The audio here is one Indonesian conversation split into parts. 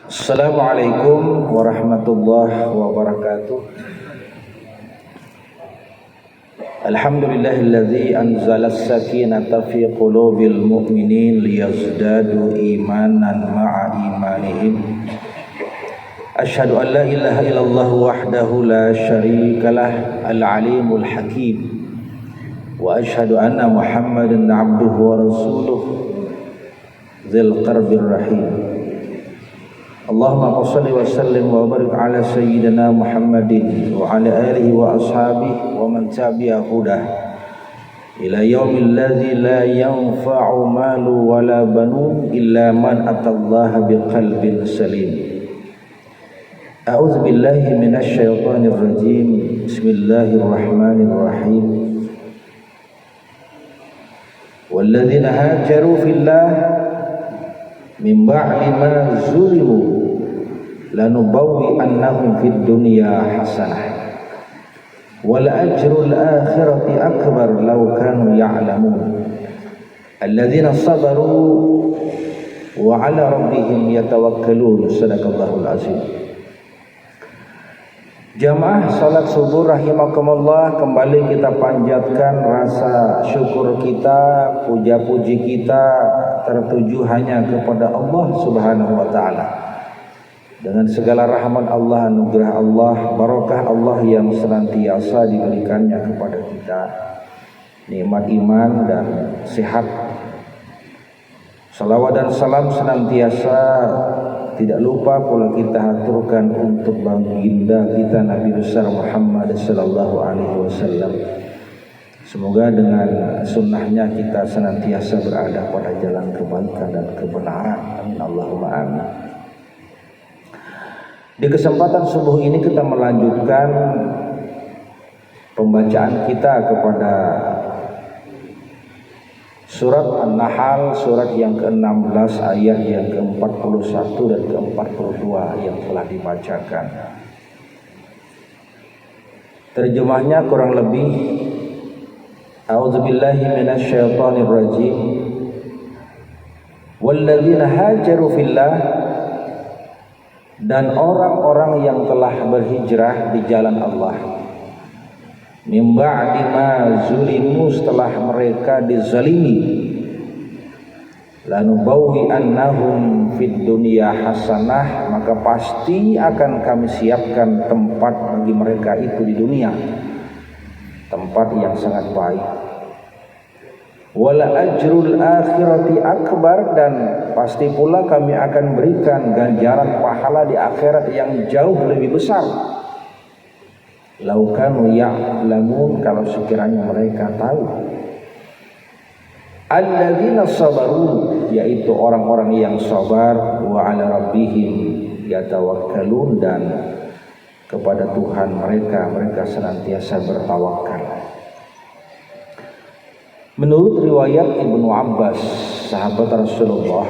Assalamualaikum warahmatullahi wabarakatuh. Alhamdulillahilladzi anzala as-sakinata fi qulubil mu'minin liyazdadu imanan ma'a imanihim. Asyhadu an la ilaha illallah wahdahu la syarikalah al-alimul hakim. Wa asyhadu anna Muhammadan 'abduhu wa rasuluh dzil qarbir rahim. Allahumma shalli wa sallim wa barik ala sayyidina Muhammadin wa ala alihi wa ashabihi wa man tabi'a hudah ila yaumil ladzi la yanfa'u malu wala banun illa man atallaha biqalbin salim. A'udzu billahi minasy syaithanir rajim. Bismillahirrahmanirrahim. Walladzina hajaru fillah min ba'di ma zulimu lanubawwi annahum fid dunya hasanah wal ajrul akhirati akbar law kanu ya'lamun alladzina sabaru wa 'ala rabbihim yatawakkalun. Sadaqallahul azim. Jamaah salat subuh rahimakumullah, kembali kita panjatkan rasa syukur kita, puja-puji kita tertuju hanya kepada Allah Subhanahu wa taala. Dengan segala rahmat Allah, anugerah Allah, barakah Allah yang senantiasa diberikannya kepada kita, nikmat iman dan sehat. Salawat dan salam senantiasa tidak lupa pula kita haturkan untuk baginda kita Nabi besar Muhammad sallallahu alaihi wasallam. Semoga dengan sunnahnya kita senantiasa berada pada jalan kebaikan dan kebenaran. Amin Allahumma amin. Di kesempatan subuh ini kita melanjutkan pembacaan kita kepada surat An-Nahl, surat yang ke-16 ayat yang ke-41 dan ke-42 yang telah dibacakan. Terjemahnya kurang lebih, a'udzubillahi minasyaitonir rajim. Walladzina hajaru fillah, dan orang-orang yang telah berhijrah di jalan Allah, min ba'di ma zulimu, setelah mereka dizalimi, lanubawwi annahum fid dunya hasanah, maka pasti akan kami siapkan tempat bagi mereka itu di dunia, tempat yang sangat baik. Wala ajrul akhirati akbar, dan pasti pula kami akan berikan ganjaran pahala di akhirat yang jauh lebih besar. Lau kanu ya'lamun, kalau sekiranya mereka tahu. Alladzina sabaru, yaitu orang-orang yang sabar, wa 'ala rabbihim yatawakkalun, dan kepada Tuhan mereka senantiasa bertawakal. Menurut riwayat Ibnu Abbas, sahabat Rasulullah,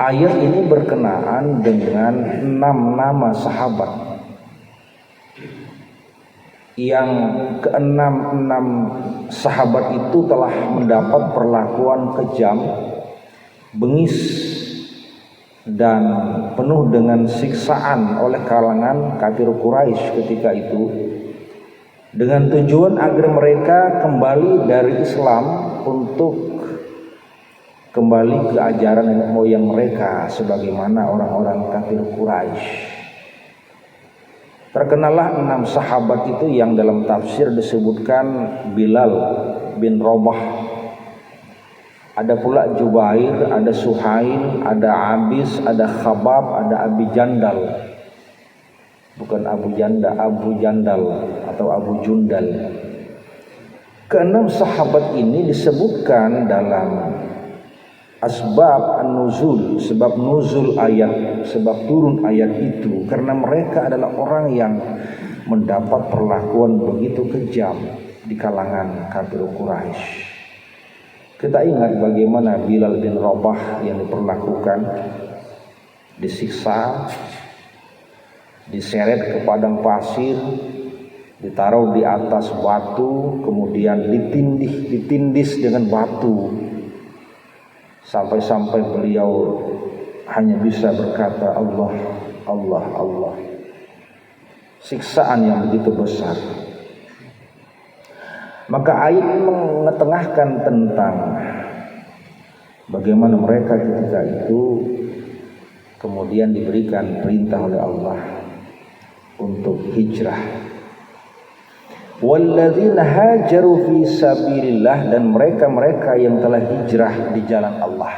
ayat ini berkenaan dengan 6 nama sahabat. Yang ke-6 sahabat itu telah mendapat perlakuan kejam, bengis, dan penuh dengan siksaan oleh kalangan kafir Quraisy ketika itu, dengan tujuan agar mereka kembali dari Islam untuk kembali ke ajaran nenek moyang mereka sebagaimana orang-orang kafir Quraisy. Terkenalah 6 sahabat itu yang dalam tafsir disebutkan Bilal bin Rabah, ada pula Jubair, ada Suhail, ada Abis, ada Khabab, ada Abi Jandal. Bukan Abu Janda, Abu Jandal atau Abu Jundal. Ke-6 sahabat ini disebutkan dalam asbab an-nuzul, sebab nuzul ayat, sebab turun ayat itu, karena mereka adalah orang yang mendapat perlakuan begitu kejam di kalangan kafir Quraisy. Kita ingat bagaimana Bilal bin Rabah yang diperlakukan, disiksa, diseret ke padang pasir, ditaruh di atas batu, kemudian ditindih dengan batu, sampai-sampai beliau hanya bisa berkata Allah, Allah, Allah. Siksaan yang begitu besar. Maka ayat ini mengetengahkan tentang bagaimana mereka ketika itu kemudian diberikan perintah oleh Allah untuk hijrah. Walladzina hajaru fi sabilillah, dan mereka-mereka yang telah hijrah di jalan Allah.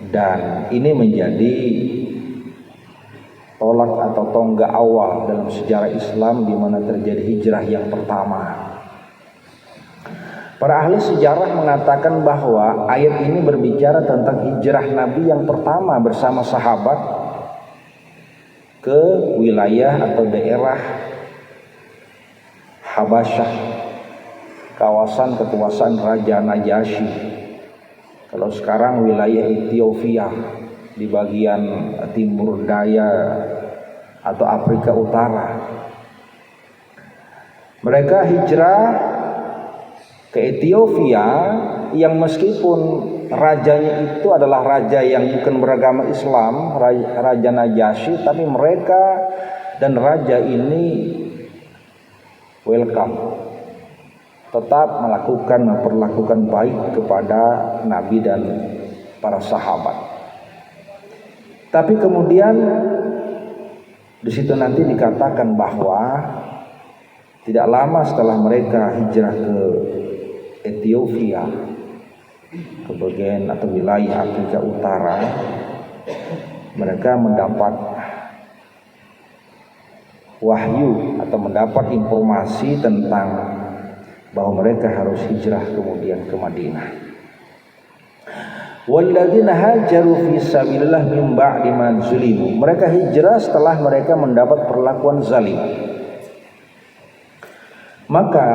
Dan ini menjadi tolak atau tonggak awal dalam sejarah Islam di mana terjadi hijrah yang pertama. Para ahli sejarah mengatakan bahwa ayat ini berbicara tentang hijrah Nabi yang pertama bersama sahabat ke wilayah atau daerah Habasyah, kawasan kekuasaan Raja Najasyi. Kalau sekarang wilayah Ethiopia di bagian timur daya atau Afrika Utara. Mereka hijrah ke Ethiopia yang meskipun rajanya itu adalah raja yang bukan beragama Islam, Raja Najasyi, tapi mereka dan raja ini welcome, tetap memperlakukan baik kepada Nabi dan para sahabat. Tapi kemudian di situ nanti dikatakan bahwa tidak lama setelah mereka hijrah ke Ethiopia, ke bagian atau wilayah Afrika Utara, mereka mendapat wahyu atau mendapat informasi tentang bahwa mereka harus hijrah kemudian ke Madinah. Walladzina hajaru fi sabilillah min ba'di ma zulimu. Mereka hijrah setelah mereka mendapat perlakuan zalim. Maka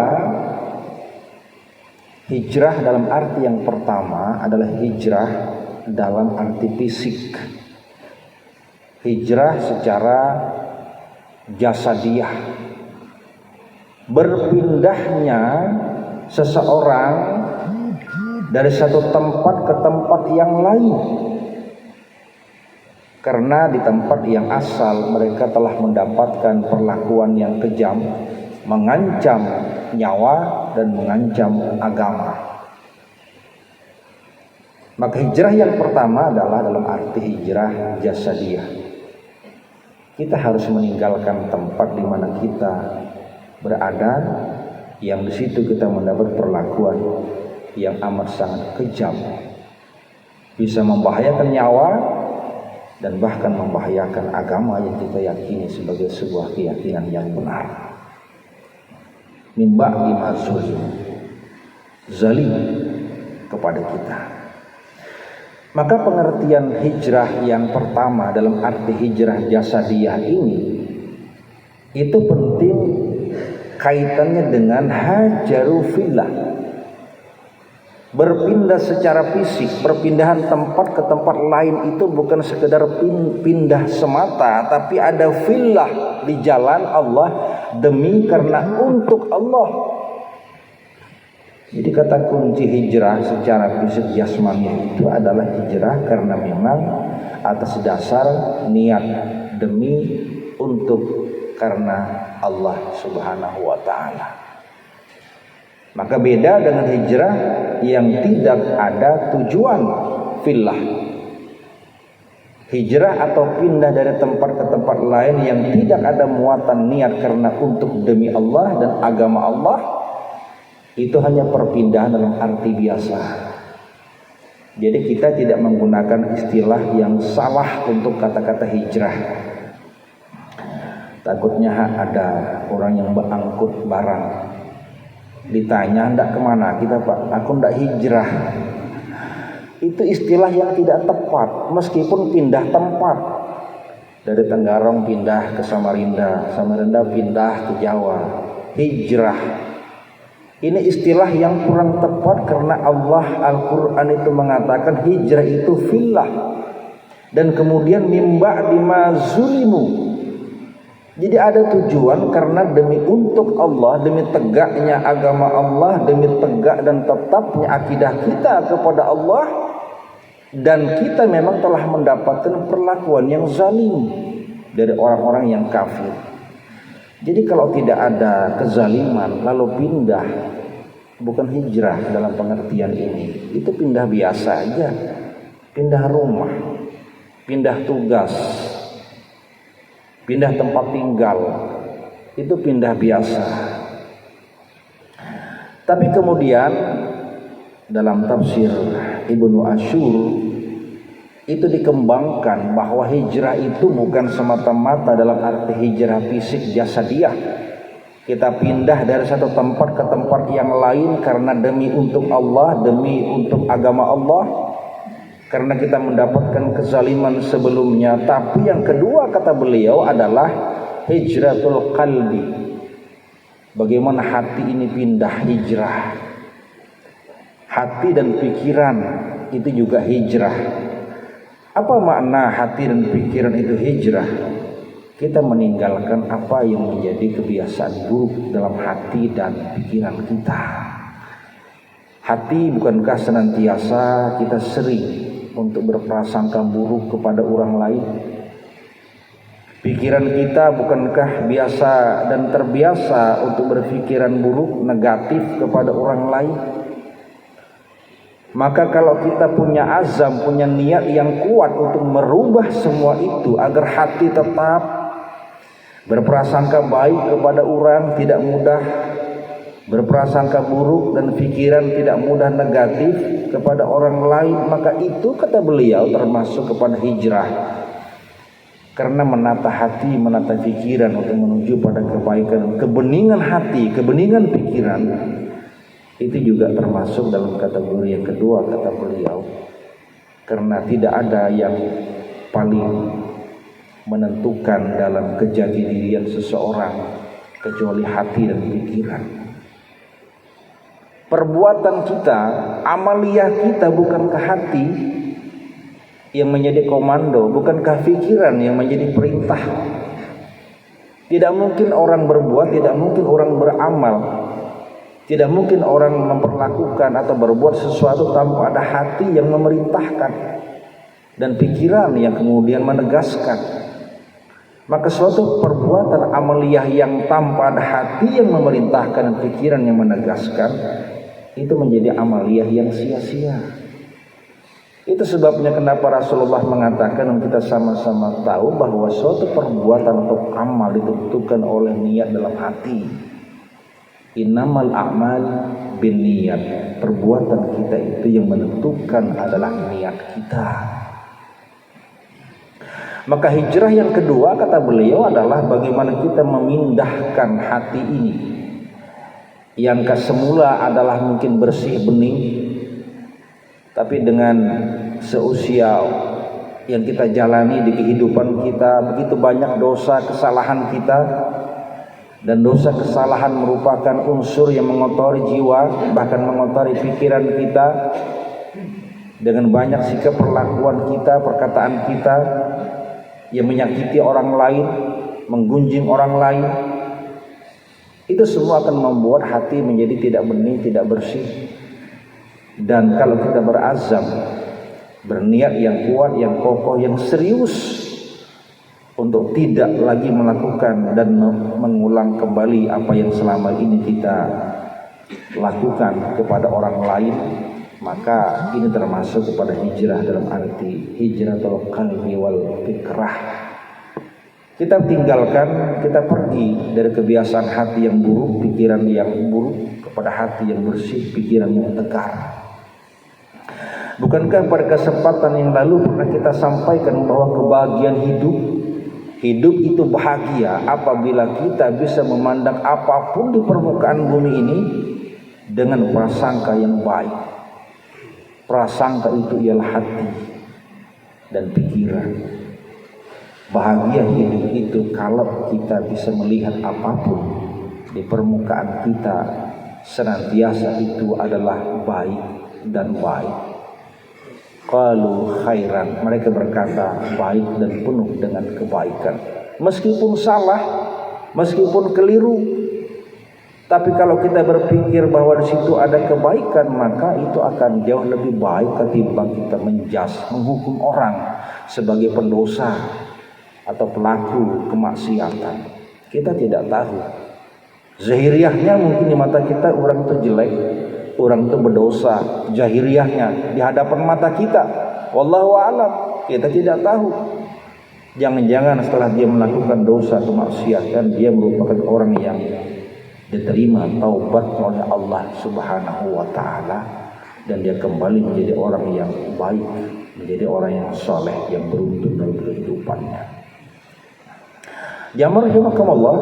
hijrah dalam arti yang pertama adalah hijrah dalam arti fisik. Hijrah secara jasadiah, berpindahnya seseorang dari satu tempat ke tempat yang lain, karena di tempat yang asal mereka telah mendapatkan perlakuan yang kejam, mengancam nyawa dan mengancam agama. Maka hijrah yang pertama adalah dalam arti hijrah jasadiah. Kita harus meninggalkan tempat di mana kita berada, yang di situ kita mendapat perlakuan yang amat sangat kejam, bisa membahayakan nyawa dan bahkan membahayakan agama yang kita yakini sebagai sebuah keyakinan yang benar. Mimba dimaksud zalim kepada kita. Maka pengertian hijrah yang pertama dalam arti hijrah jasadiah ini itu penting kaitannya dengan hajaru fillah, berpindah secara fisik. Perpindahan tempat ke tempat lain itu bukan sekedar pindah semata, tapi ada fillah, di jalan Allah, demi karena untuk Allah. Jadi kata kunci hijrah secara fisik jasmani itu adalah hijrah karena memang atas dasar niat demi untuk karena Allah Subhanahu wa taala. Maka beda dengan hijrah yang tidak ada tujuan fillah. Hijrah atau pindah dari tempat ke tempat lain yang tidak ada muatan niat karena untuk demi Allah dan agama Allah, itu hanya perpindahan dalam arti biasa. Jadi kita tidak menggunakan istilah yang salah untuk kata-kata hijrah. Takutnya ada orang yang berangkut barang, ditanya hendak kemana, kita Pak, aku hendak hijrah. Itu istilah yang tidak tepat, meskipun pindah tempat. Dari Tenggarong pindah ke Samarinda, Samarinda pindah ke Jawa, hijrah. Ini istilah yang kurang tepat karena Allah Al-Quran itu mengatakan hijrah itu fillah. Dan kemudian mimba dimazulimu. Jadi ada tujuan karena demi untuk Allah, demi tegaknya agama Allah, demi tegak dan tetapnya akidah kita kepada Allah, Dan kita memang telah mendapatkan perlakuan yang zalim dari orang-orang yang kafir. Jadi kalau tidak ada kezaliman lalu pindah, bukan hijrah dalam pengertian ini, itu pindah biasa aja, pindah rumah, pindah tugas, pindah tempat tinggal, itu pindah biasa. Tapi kemudian dalam tafsir Ibnu Asyur itu dikembangkan bahwa hijrah itu bukan semata-mata dalam arti hijrah fisik jasadiah. Kita pindah dari satu tempat ke tempat yang lain karena demi untuk Allah, demi untuk agama Allah, karena kita mendapatkan kezaliman sebelumnya. Tapi yang kedua kata beliau adalah hijratul qalbi. Bagaimana hati ini pindah, hijrah. Hati dan pikiran itu juga hijrah. Apa makna hati dan pikiran itu hijrah? Kita meninggalkan apa yang menjadi kebiasaan buruk dalam hati dan pikiran kita. Hati bukankah senantiasa kita sering untuk berprasangka buruk kepada orang lain? Pikiran kita bukankah biasa dan terbiasa untuk berpikiran buruk, negatif kepada orang lain? Maka kalau kita punya azam, punya niat yang kuat untuk merubah semua itu agar hati tetap berprasangka baik kepada orang, tidak mudah berprasangka buruk, dan pikiran tidak mudah negatif kepada orang lain, maka itu kata beliau termasuk kepada hijrah. Karena menata hati, menata pikiran untuk menuju pada kebaikan, kebeningan hati, kebeningan pikiran, itu juga termasuk dalam kategori yang kedua kata beliau. Karena tidak ada yang paling menentukan dalam kejati dirian seseorang kecuali hati dan pikiran. Perbuatan kita, amaliyah kita bukankah hati yang menjadi komando, bukankah pikiran yang menjadi perintah? Tidak mungkin orang berbuat, tidak mungkin orang beramal, tidak mungkin orang memperlakukan atau berbuat sesuatu tanpa ada hati yang memerintahkan dan pikiran yang kemudian menegaskan. Maka suatu perbuatan amaliyah yang tanpa ada hati yang memerintahkan dan pikiran yang menegaskan, itu menjadi amaliyah yang sia-sia. Itu sebabnya kenapa Rasulullah mengatakan, dan kita sama-sama tahu bahwa suatu perbuatan atau amal ditentukan oleh niat dalam hati. Innamal a'mal binniyat. Perbuatan kita itu yang menentukan adalah niat kita. Maka hijrah yang kedua kata beliau adalah bagaimana kita memindahkan hati ini yang kesemula adalah mungkin bersih bening, tapi dengan seusia yang kita jalani di kehidupan kita begitu banyak dosa kesalahan kita. Dan dosa kesalahan merupakan unsur yang mengotori jiwa, bahkan mengotori pikiran kita. Dengan banyak sikap perlakuan kita, perkataan kita yang menyakiti orang lain, menggunjing orang lain, itu semua akan membuat hati menjadi tidak bening, tidak bersih. Dan kalau kita berazam, berniat yang kuat, yang kokoh, yang serius untuk tidak lagi melakukan dan mengulang kembali apa yang selama ini kita lakukan kepada orang lain, maka ini termasuk kepada hijrah dalam arti hijratul qalbi wal fikrah. Kita tinggalkan, kita pergi dari kebiasaan hati yang buruk, pikiran yang buruk, kepada hati yang bersih, pikiran yang tegar. Bukankah pada kesempatan yang lalu pernah kita sampaikan bahwa kebahagiaan hidup itu bahagia apabila kita bisa memandang apapun di permukaan bumi ini dengan prasangka yang baik. Prasangka itu ialah hati dan pikiran. Bahagia hidup itu kalau kita bisa melihat apapun di permukaan kita senantiasa itu adalah baik dan baik. Qalu khairan, mereka berkata baik dan penuh dengan kebaikan. Meskipun salah, meskipun keliru, Tapi kalau kita berpikir bahwa di situ ada kebaikan, maka itu akan jauh lebih baik ketimbang kita menghukum orang sebagai pendosa atau pelaku kemaksiatan. Kita tidak tahu. Zahiriahnya mungkin di mata kita orang itu jelek, orang itu berdosa. Jahiriahnya di hadapan mata kita, wallahu a'lam, kita tidak tahu. Jangan-jangan setelah dia melakukan dosa kemaksiatan, dia merupakan orang yang diterima taubat oleh Allah Subhanahu wa taala dan dia kembali menjadi orang yang baik, menjadi orang yang saleh, yang beruntung dalam kehidupannya. Jamaah rahimakumullah,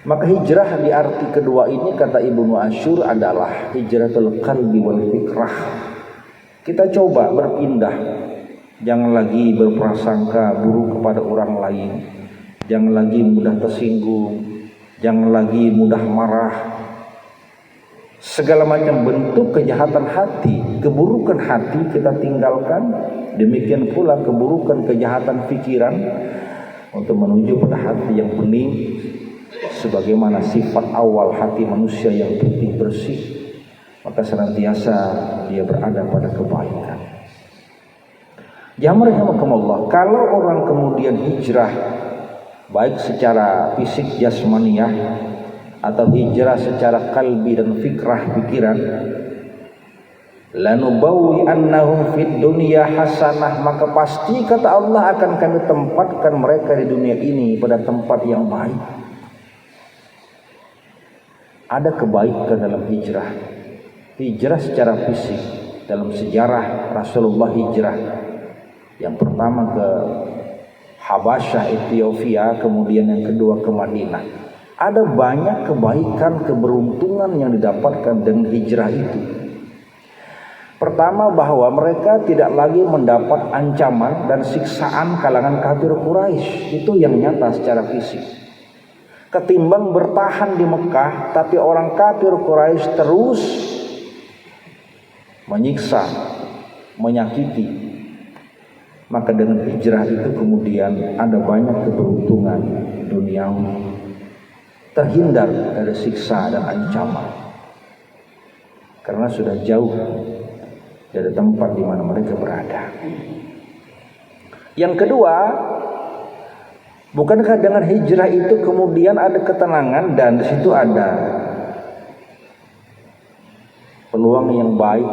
maka hijrah di arti kedua ini kata Ibnu Asyur adalah hijratul qalbi wal fikrah. Kita coba berpindah, jangan lagi berprasangka buruk kepada orang lain, jangan lagi mudah tersinggung, jangan lagi mudah marah. Segala macam bentuk kejahatan hati, keburukan hati kita tinggalkan. Demikian pula keburukan kejahatan pikiran untuk menuju pada hati yang bening, sebagaimana sifat awal hati manusia yang putih bersih, maka senantiasa dia berada pada kebaikan. Jamaah rahimakumullah, kalau orang kemudian hijrah baik secara fisik jasmaniah atau hijrah secara kalbi dan fikrah pikiran, lanubawi annahum fid dunya hasanah, maka pasti kata Allah akan kami tempatkan mereka di dunia ini pada tempat yang baik. Ada kebaikan dalam hijrah. Hijrah secara fisik, dalam sejarah Rasulullah hijrah yang pertama ke Habasyah, Ethiopia, kemudian yang kedua ke Madinah. Ada banyak kebaikan, keberuntungan yang didapatkan dengan hijrah itu. Pertama, bahwa mereka tidak lagi mendapat ancaman dan siksaan kalangan kafir Quraisy. Itu yang nyata secara fisik. Ketimbang bertahan di Mekah, tapi orang kafir Quraisy terus menyiksa, menyakiti. Maka dengan hijrah itu kemudian ada banyak keberuntungan duniawi, terhindar dari siksa dan ancaman karena sudah jauh dari tempat di mana mereka berada. Yang kedua, bukankah dengan hijrah itu kemudian ada ketenangan dan di situ ada peluang yang baik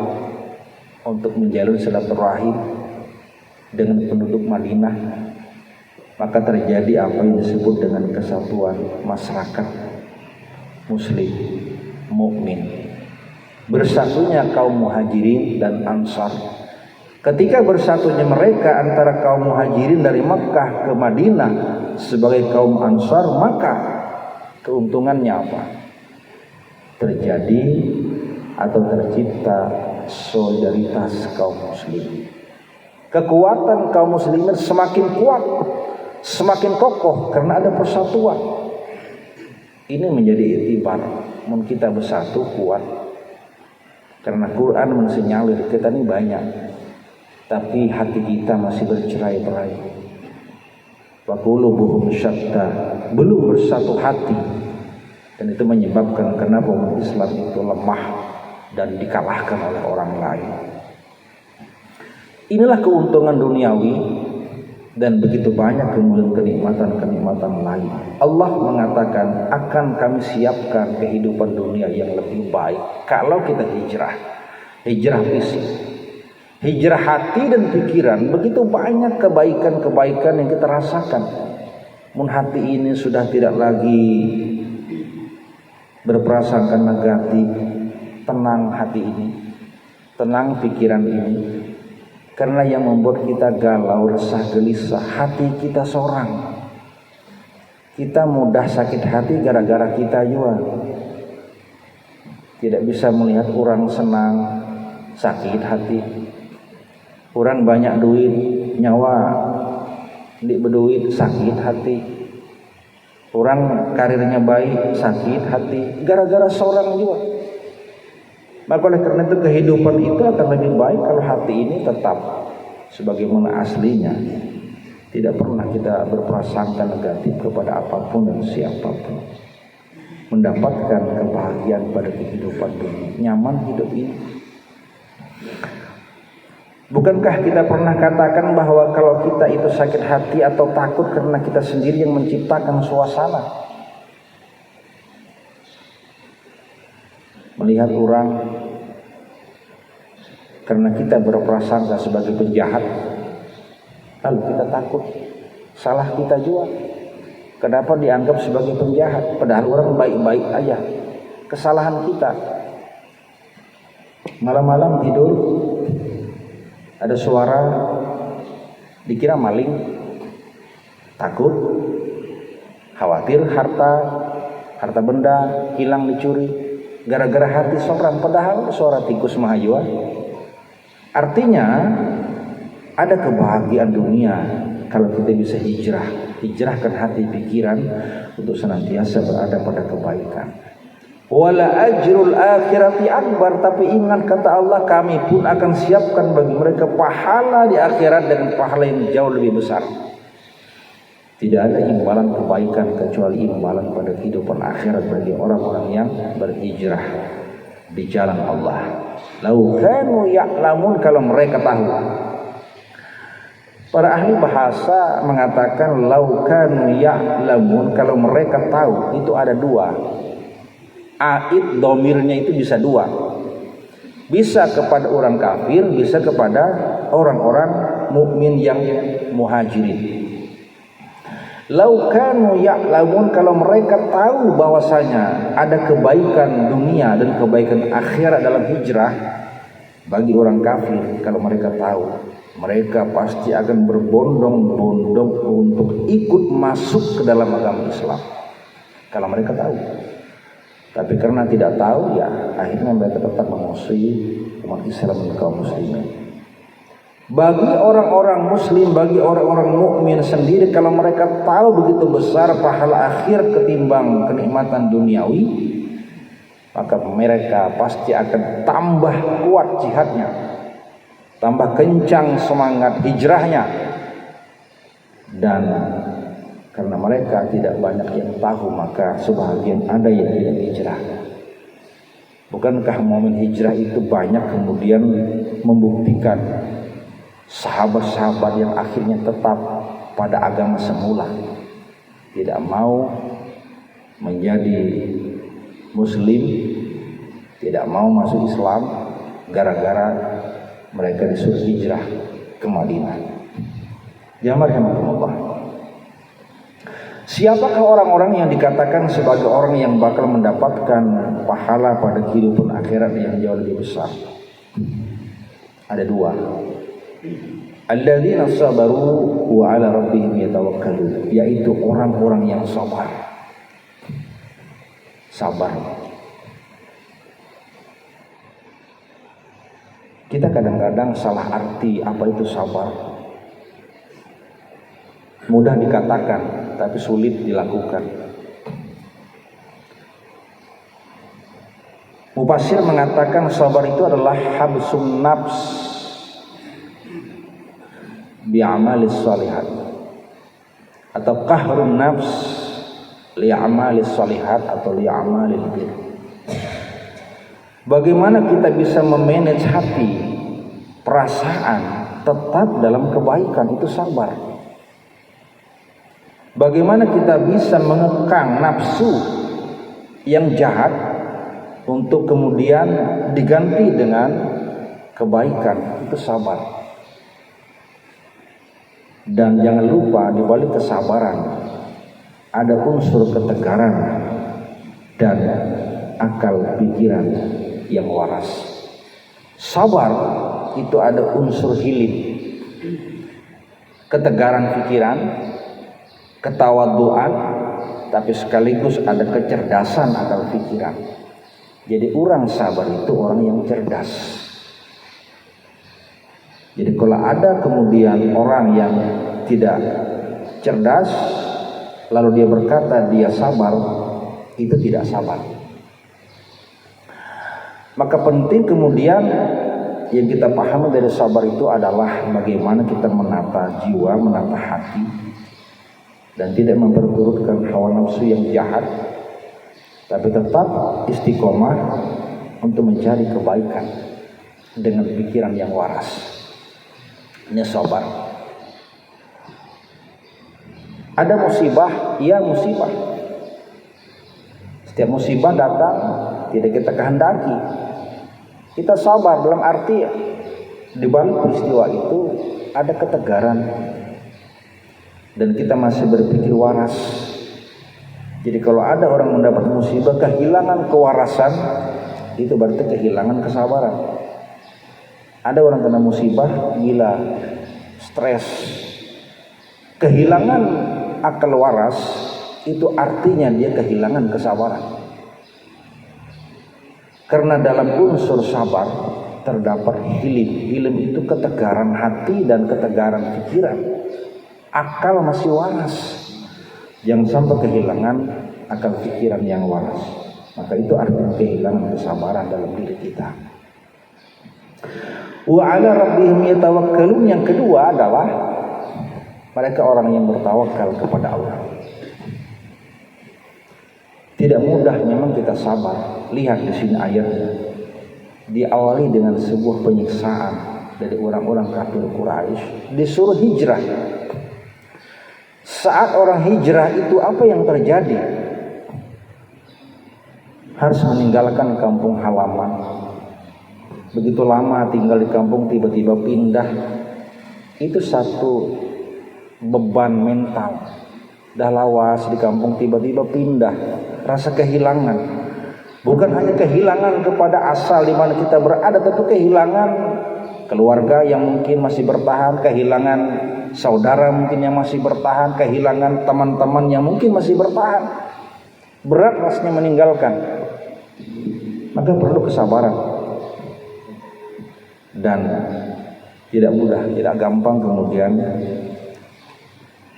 untuk menjalin silaturahim dengan penduduk Madinah? Maka terjadi apa yang disebut dengan kesatuan masyarakat muslim mukmin, bersatunya kaum muhajirin dan ansar. Ketika bersatunya mereka antara kaum muhajirin dari Makkah ke Madinah sebagai kaum ansar, maka keuntungannya apa? Terjadi atau tercipta solidaritas kaum muslimin. Kekuatan kaum muslimin semakin kuat, semakin kokoh karena ada persatuan. Ini menjadi iktibar, kita bersatu kuat. Karena Quran mensinyalir kita ini banyak, tapi hati kita masih bercerai-berai. Wa qulubuhum syatta, belum bersatu hati. Dan itu menyebabkan kenapa umat Islam itu lemah dan dikalahkan oleh orang lain. Inilah keuntungan duniawi dan begitu banyak kemudian kenikmatan-kenikmatan lain. Allah mengatakan akan kami siapkan kehidupan dunia yang lebih baik kalau kita hijrah. Hijrah fisik, hijrah hati dan pikiran. Begitu banyak kebaikan-kebaikan yang kita rasakan. Mun hati ini sudah tidak lagi berprasangka negatif, tenang hati ini, tenang pikiran ini. Karena yang membuat kita galau, resah, gelisah, hati kita seorang. Kita mudah sakit hati gara-gara kita juga. Tidak bisa melihat orang senang, sakit hati. Orang banyak duit, nyawa di berduit, sakit hati. Orang karirnya baik, sakit hati. Gara-gara seorang juga. Maka oleh karena itu kehidupan itu akan lebih baik kalau hati ini tetap sebagaimana aslinya. Tidak pernah kita berprasangka negatif kepada apapun dan siapapun. mendapatkan kebahagiaan pada kehidupan dunia, nyaman hidup ini. Bukankah kita pernah katakan bahwa kalau kita itu sakit hati atau takut karena kita sendiri yang menciptakan suasana? Melihat orang karena kita berprasangka sebagai penjahat, lalu kita takut, salah kita juga. Kenapa dianggap sebagai penjahat? Padahal orang baik-baik aja. Kesalahan kita. Malam-malam tidur, ada suara, dikira maling, takut, khawatir harta benda hilang dicuri, gara-gara hati seorang, padahal suara tikus mahajua. Artinya ada kebahagiaan dunia kalau kita bisa hijrahkan hati pikiran untuk senantiasa berada pada kebaikan. Wala ajrul akhirati akbar, tapi ingat kata Allah, kami pun akan siapkan bagi mereka pahala di akhirat dengan pahala yang jauh lebih besar. Tidak ada imbalan kebaikan kecuali imbalan pada kehidupan akhirat bagi orang-orang yang berhijrah di jalan Allah. Lau kanu ya'lamun, kalau mereka tahu. Para ahli bahasa mengatakan lau kanu ya'lamun, kalau mereka tahu, itu ada dua. Aid domirnya itu bisa dua, bisa kepada orang kafir, bisa kepada orang-orang mukmin yang muhajirin. Lau kanu ya'lamun, kalau mereka tahu bahwasanya ada kebaikan dunia dan kebaikan akhirat dalam hijrah bagi orang kafir, kalau mereka tahu, mereka pasti akan berbondong-bondong untuk ikut masuk ke dalam agama Islam kalau mereka tahu. Tapi karena tidak tahu, ya akhirnya mereka tetap memusuhi umat Islam dan kaum muslimin. Bagi orang-orang muslim, bagi orang-orang mukmin sendiri, kalau mereka tahu begitu besar pahala akhir ketimbang kenikmatan duniawi, maka mereka pasti akan tambah kuat jihadnya, tambah kencang semangat hijrahnya. Dan karena mereka tidak banyak yang tahu, maka sebahagian ada yang tidak hijrah. Bukankah momen hijrah itu banyak kemudian membuktikan sahabat-sahabat yang akhirnya tetap pada agama semula, tidak mau menjadi muslim, tidak mau masuk Islam, gara-gara mereka disuruh hijrah ke Madinah. Jamaah rahimakumullah. Siapakah orang-orang yang dikatakan sebagai orang yang bakal mendapatkan pahala pada kehidupan akhirat yang jauh lebih besar? Ada dua. Alladzina sabaru wa ala rabbihim yatawakkalun, yaitu orang-orang yang sabar. Sabar. Kita kadang-kadang salah arti apa itu sabar. Mudah dikatakan, tapi sulit dilakukan. Mufassir mengatakan sabar itu adalah habsun nafs bi'amalis shalihat, atau qahrun nafs li'amalis shalihat, atau li'amalil bir. Bagaimana kita bisa memanage hati, perasaan tetap dalam kebaikan, itu sabar. Bagaimana kita bisa mengekang nafsu yang jahat untuk kemudian diganti dengan kebaikan, itu sabar. Dan jangan lupa di balik kesabaran ada unsur ketegaran dan akal pikiran yang waras. Sabar itu ada unsur hilim, ketegaran pikiran, ketawaduan, tapi sekaligus ada kecerdasan akal pikiran. Jadi orang sabar itu orang yang cerdas. Jadi kalau ada kemudian orang yang tidak cerdas, lalu dia berkata dia sabar, itu tidak sabar. Maka penting kemudian yang kita pahami dari sabar itu adalah bagaimana kita menata jiwa, menata hati, dan tidak memperturutkan hawa nafsu yang jahat, tapi tetap istiqomah untuk mencari kebaikan dengan pikiran yang waras. Ini sabar. Ada musibah, iya musibah. Setiap musibah datang tidak kita kehendaki. Kita sabar dalam arti di balik peristiwa itu ada ketegaran dan kita masih berpikir waras. Jadi kalau ada orang mendapat musibah kehilangan kewarasan, itu berarti kehilangan kesabaran. Ada orang kena musibah gila, stres, kehilangan akal waras, itu artinya dia kehilangan kesabaran. Karena dalam unsur sabar terdapat hilim. Hilim itu ketegaran hati dan ketegaran pikiran. Akal masih waras, jangan sampai kehilangan akal pikiran yang waras. Maka itu artinya kehilangan kesabaran dalam diri kita. Wa 'ala rabbihim yatawakkalun. Yang kedua adalah mereka orang yang bertawakal kepada Allah. Tidak mudah memang kita sabar. Lihat di sini ayatnya. Diawali dengan sebuah penyiksaan dari orang-orang kafir Quraisy, disuruh hijrah. Saat orang hijrah itu apa yang terjadi? Harus meninggalkan kampung halaman. Begitu lama tinggal di kampung tiba-tiba pindah. Itu satu beban mental. Dah lawas di kampung tiba-tiba pindah. Rasa kehilangan. Bukan hanya kehilangan kepada asal di mana kita berada, tapi kehilangan keluarga yang mungkin masih bertahan, kehilangan saudara mungkin yang masih bertahan, kehilangan teman-teman yang mungkin masih bertahan. Berat rasanya meninggalkan. Maka perlu kesabaran. Dan tidak mudah, tidak gampang kemudian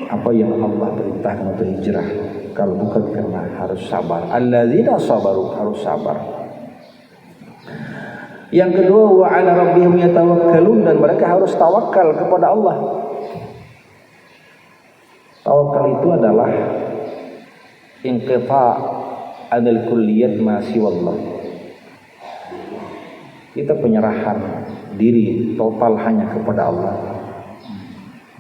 apa yang Allah perintahkan untuk hijrah. Kalau bukan karena harus sabar. Alladzina sabaru, harus sabar. Yang kedua, wa 'ala rabbihim yatawakkalun, dan mereka harus tawakal kepada Allah. Tawakal itu adalah inqita' anil kulliyat ma siwallah. Kita penyerahan diri total hanya kepada Allah.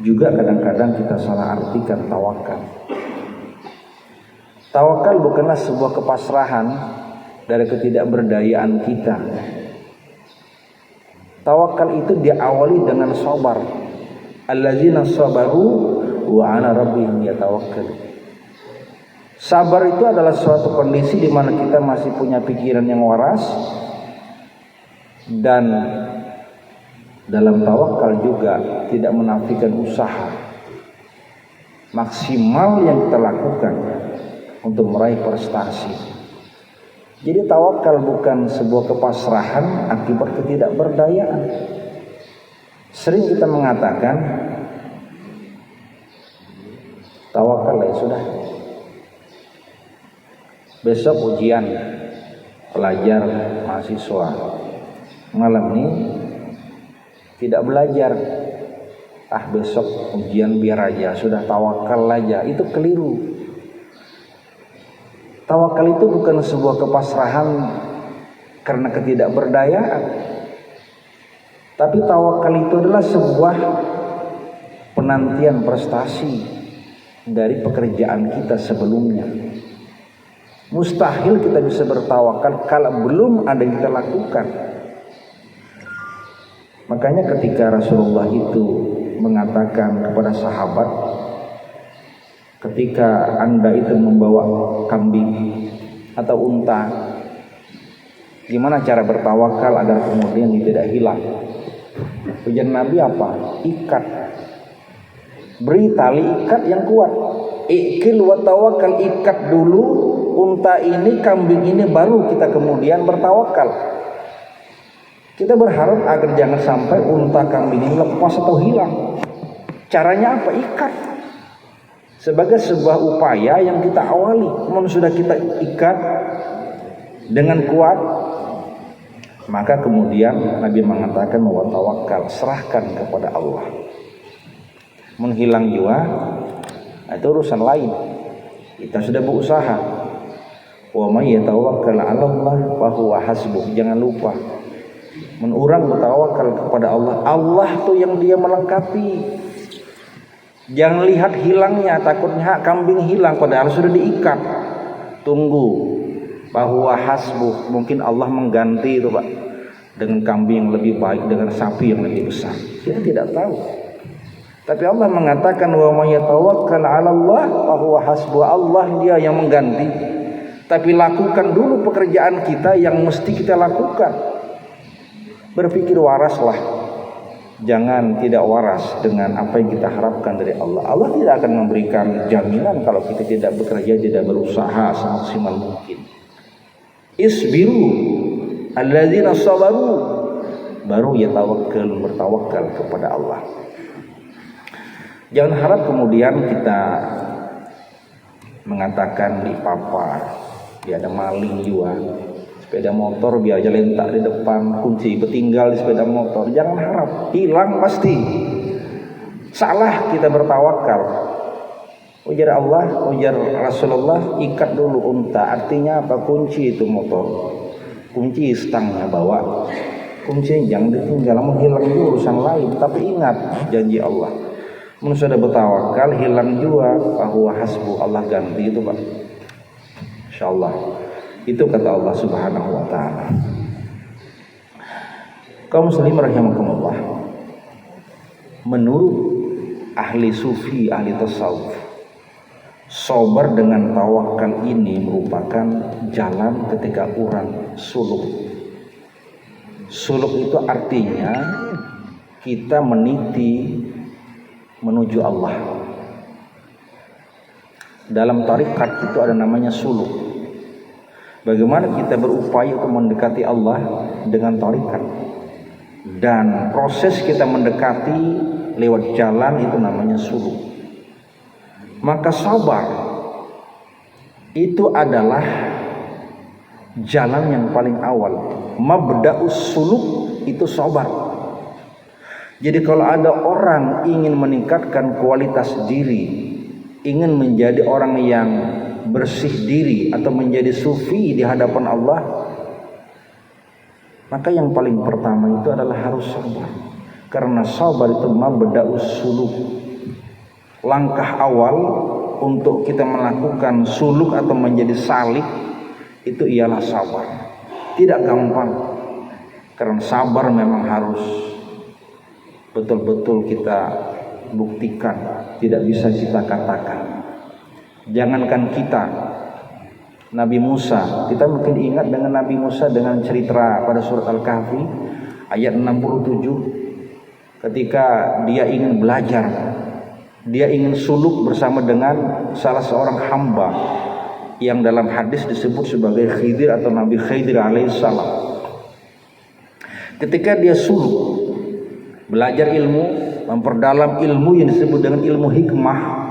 Juga kadang-kadang kita salah artikan tawakal. Tawakal bukanlah sebuah kepasrahan dari ketidakberdayaan kita. Tawakal itu diawali dengan sabar. Allazina sabaru wa 'ala rabbihim yatawakkalun. Sabar itu adalah suatu kondisi di mana kita masih punya pikiran yang waras, dan dalam tawakal juga tidak menafikan usaha maksimal yang kita lakukan untuk meraih prestasi. Jadi tawakal bukan sebuah kepasrahan akibat ketidakberdayaan. Sering kita mengatakan tawakal ya sudah, besok ujian, pelajar mahasiswa malam ini tidak belajar, besok ujian biar aja, sudah tawakal aja. Itu keliru. Tawakal itu bukan sebuah kepasrahan karena ketidakberdayaan, tapi tawakal itu adalah sebuah penantian prestasi dari pekerjaan kita sebelumnya. Mustahil kita bisa bertawakal kalau belum ada yang kita lakukan. Makanya ketika Rasulullah itu mengatakan kepada sahabat, ketika Anda itu membawa kambing atau unta, gimana cara bertawakal agar kemudian tidak hilang? Ujian Nabi apa? Ikat. Beri tali ikat yang kuat. Ikil wa tawakal, ikat dulu unta ini, kambing ini, baru kita kemudian bertawakal. Kita berharap agar jangan sampai unta kambing ini lepas atau hilang. Caranya apa? Ikat. Sebagai sebuah upaya yang kita awali. Namun sudah kita ikat dengan kuat, maka kemudian Nabi mengatakan bahwa tawakal, serahkan kepada Allah. Menghilang jiwa, itu urusan lain. Kita sudah berusaha. Wa may yatawakkal 'ala Allah fa huwa hasbuh. Jangan lupa, orang bertawakal kepada Allah, Allah tuh yang dia melengkapi. Jangan lihat hilangnya, takutnya kambing hilang padahal sudah diikat. Tunggu, bahwa hasbuh, mungkin Allah mengganti itu Pak dengan kambing yang lebih baik, dengan sapi yang lebih besar. Kita tidak tahu. Tapi Allah mengatakan wa may yatawakkal 'ala Allah fa huwa hasbuh. Allah dia yang mengganti. Tapi lakukan dulu pekerjaan kita yang mesti kita lakukan. Berpikir waraslah. Jangan tidak waras dengan apa yang kita harapkan dari Allah. Allah tidak akan memberikan jaminan kalau kita tidak bekerja, tidak berusaha semaksimal mungkin. Isbiru alladzina sabaru, baru bertawakal kepada Allah. Jangan harap kemudian kita mengatakan dipapar, dia ada maling juga, sepeda motor biar aja lentak di depan, kunci ketinggal di sepeda motor. Jangan harap, hilang pasti. Salah kita bertawakal. Ujar Allah, ujar Rasulullah, ikat dulu unta. Artinya apa? Kunci itu motor, kunci stangnya bawa, kunci jangan ditinggal. Mau hilang juga urusan lain. Tapi ingat janji Allah, manusia sudah bertawakal, hilang juga, bahwa hasbu, Allah ganti itu Pak. InsyaAllah. Itu kata Allah Subhanahu wa ta'ala. Kaum muslim rahimakumullah, menurut ahli sufi, ahli tasawuf, sabar dengan tawakal ini merupakan jalan ketika orang suluk. Suluk itu artinya kita meniti menuju Allah. Dalam tarikat itu ada namanya suluk. Bagaimana kita berupaya untuk mendekati Allah dengan tarikat, dan proses kita mendekati lewat jalan itu namanya suluk. Maka sabar itu adalah jalan yang paling awal. Mabda'us suluk itu sabar. Jadi kalau ada orang ingin meningkatkan kualitas diri, ingin menjadi orang yang bersih diri atau menjadi sufi di hadapan Allah, maka yang paling pertama itu adalah harus sabar. Karena sabar itu mabda'us suluk. Langkah awal untuk kita melakukan suluk atau menjadi salik itu ialah sabar. Tidak gampang. Karena sabar memang harus betul-betul kita buktikan, tidak bisa kita katakan. Jangankan kita, Nabi Musa, kita mungkin ingat dengan Nabi Musa dengan cerita pada surat Al-Kahfi ayat 67, ketika dia ingin belajar, dia ingin suluk bersama dengan salah seorang hamba yang dalam hadis disebut sebagai Khidir atau Nabi Khidir alaihissalam. Ketika dia suluk, belajar ilmu, memperdalam ilmu yang disebut dengan ilmu hikmah,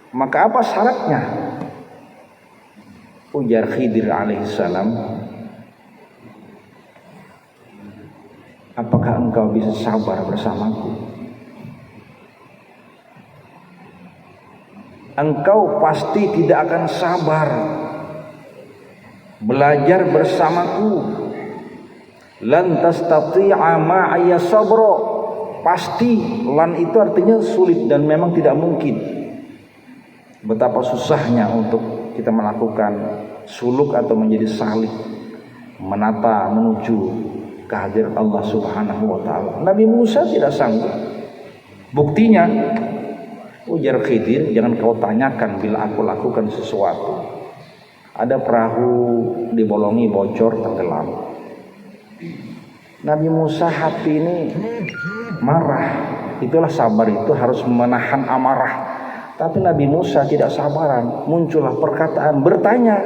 maka apa syaratnya? Ujar Khidir alaihissalam, apakah engkau bisa sabar bersamaku? Engkau pasti tidak akan sabar belajar bersamaku. Lan tastati'a ma'aya sabra. Pasti, lan itu artinya sulit dan memang tidak mungkin. Betapa susahnya untuk kita melakukan suluk atau menjadi salik, menata menuju kehadiran Allah Subhanahu wa ta'ala. Nabi Musa tidak sanggup. Buktinya, ujar Khidir, jangan kau tanyakan bila aku lakukan sesuatu. Ada perahu dibolongi, bocor, tenggelam. Nabi Musa hati ini marah. Itulah sabar, itu harus menahan amarah. Tapi Nabi Musa tidak sabaran. Muncullah perkataan, bertanya,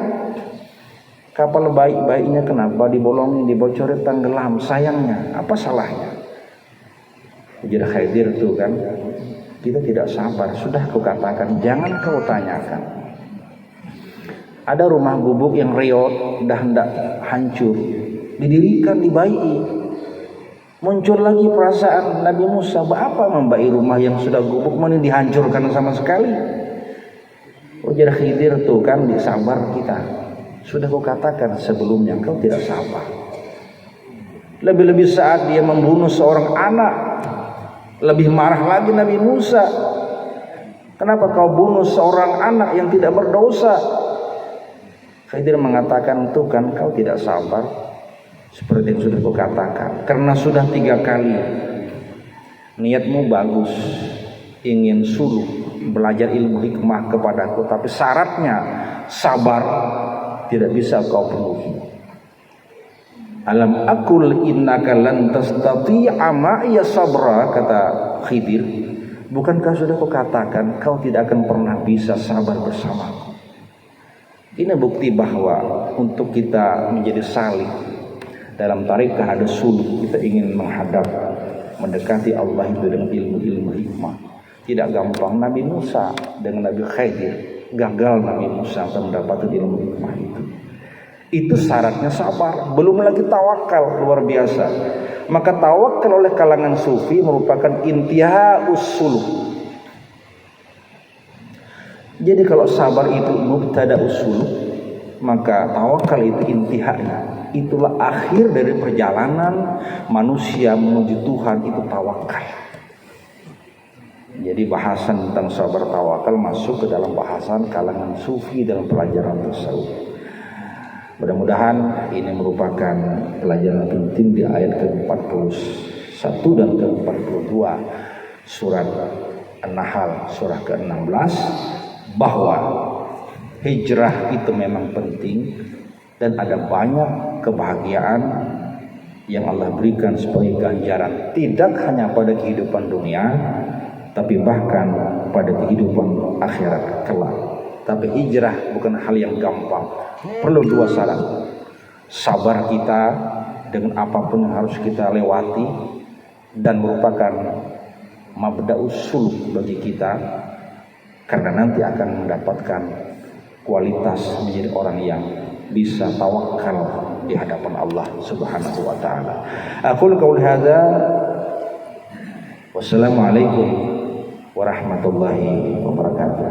kapal baik-baiknya kenapa dibolongi, dibocorin, tenggelam? Sayangnya, apa salahnya? Ujar Khidir tuh kan, kita tidak sabar. Sudah kukatakan, jangan kau tanyakan. Ada rumah gubuk yang reot, dah hendak hancur, didirikan, dibaiki. Muncul lagi perasaan Nabi Musa, apa membaiki rumah yang sudah gubuk, mana dihancurkan sama sekali? Ujar Khidir tuh kan, disabar kita. Sudah kukatakan sebelumnya, kau tidak sabar. Lebih-lebih saat dia membunuh seorang anak, lebih marah lagi Nabi Musa. Kenapa kau bunuh seorang anak yang tidak berdosa? Khidir mengatakan, itu kan kau tidak sabar. Seperti yang sudah kukatakan, karena sudah 3 kali niatmu bagus, ingin suluh belajar ilmu hikmah kepadaku, tapi syaratnya sabar tidak bisa kau penuhi. Alam aqul innaka lan tastati'a ma'iya sabra, kata Khidir, bukankah sudah kukatakan kau tidak akan pernah bisa sabar bersamaku? Ini bukti bahwa untuk kita menjadi salih dalam tarekat ada suluk, kita ingin menghadap, mendekati Allah itu dengan ilmu-ilmu hikmah. Tidak gampang. Nabi Musa dengan Nabi Khidir, gagal Nabi Musa untuk mendapatkan ilmu hikmah itu. Itu syaratnya sabar, belum lagi tawakal luar biasa. Maka tawakal oleh kalangan sufi merupakan intihaus suluk. Jadi kalau sabar itu mubtada usul, maka tawakal itu intihanya. Itulah akhir dari perjalanan manusia menuju Tuhan, itu tawakal. Jadi bahasan tentang sabar tawakal masuk ke dalam bahasan kalangan sufi dalam pelajaran tasawuf. Mudah-mudahan ini merupakan pelajaran penting di ayat ke-41 dan ke-42 surat An-Nahl surah ke-16, bahwa hijrah itu memang penting dan ada banyak kebahagiaan yang Allah berikan sebagai ganjaran, tidak hanya pada kehidupan dunia, tapi bahkan pada kehidupan akhirat kelak. Tapi hijrah bukan hal yang gampang, perlu 2 syarat. Sabar kita dengan apapun yang harus kita lewati, dan merupakan mabda'us suluk bagi kita, karena nanti akan mendapatkan kualitas menjadi orang yang bisa tawakal di hadapan Allah Subhanahu wa taala. Aqul qauli hadza, wassalamualaikum warahmatullahi wabarakatuh.